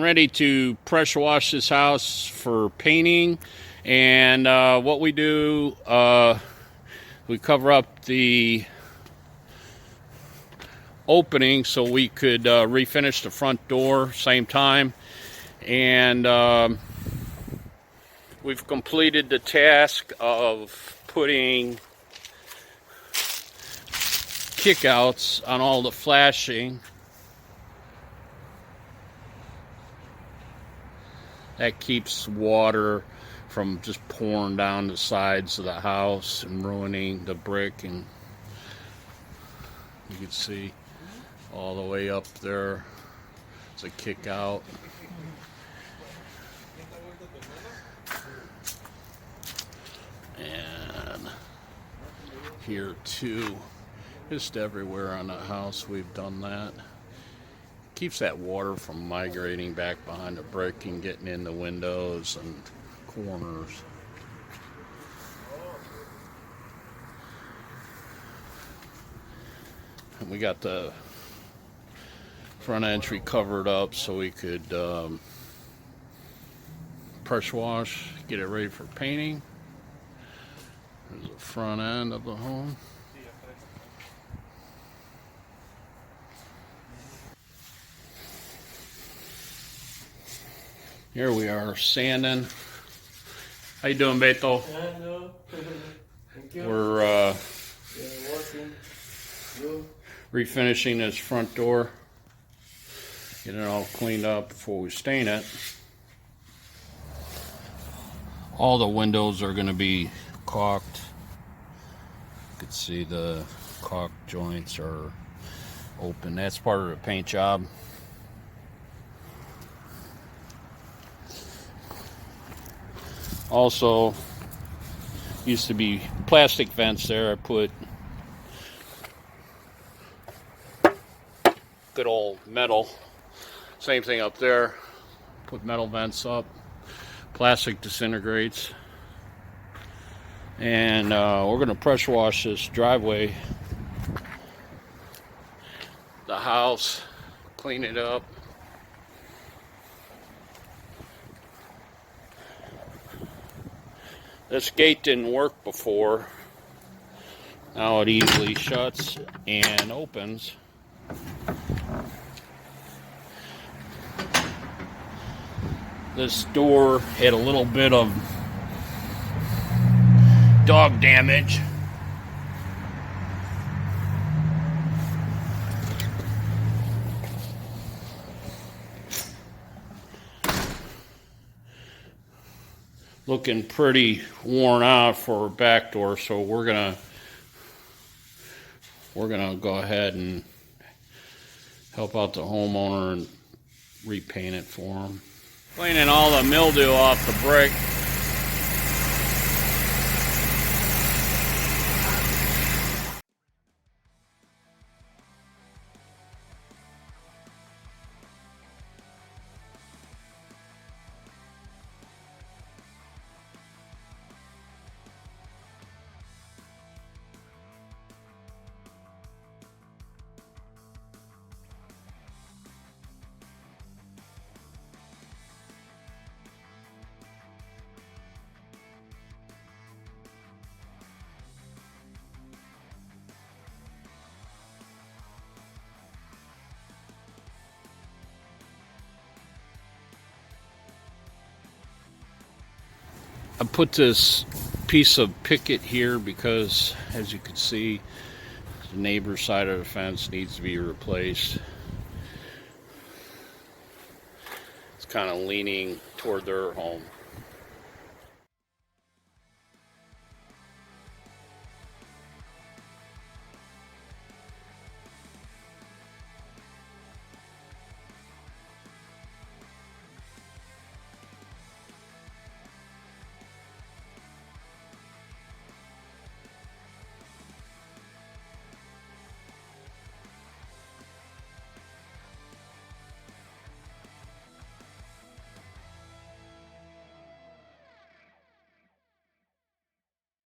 ready to pressure wash this house for painting. And what we do, we cover up the opening so we could refinish the front door same time. And we've completed the task of putting kickouts on all the flashing. That keeps water from just pouring down the sides of the house and ruining the brick. And you can see all the way up there, it's a kick out. And here too, just everywhere on the house we've done that. Keeps that water from migrating back behind the brick and getting in the windows and corners. And we got the front entry covered up so we could pressure wash, get it ready for painting. There's the front end of the home. Here we are sanding. How you doing, Beto? Thank you. We're Working. Good. refinishing this front door. Getting it all cleaned up before we stain it. All the windows are going to be caulked. You can see the caulk joints are open. That's part of the paint job. Also, used to be plastic vents there. I put good old metal. Same thing up there. Put metal vents up. Plastic disintegrates. And we're going to pressure wash this driveway, the house, clean it up. This gate didn't work before. Now it easily shuts and opens. This door had a little bit of dog damage. Looking pretty worn out for a back door, so we're gonna go ahead and help out the homeowner and repaint it for him. Cleaning all the mildew off the brick. I put this piece of picket here because, as you can see, the neighbor's side of the fence needs to be replaced. It's kind of leaning toward their home.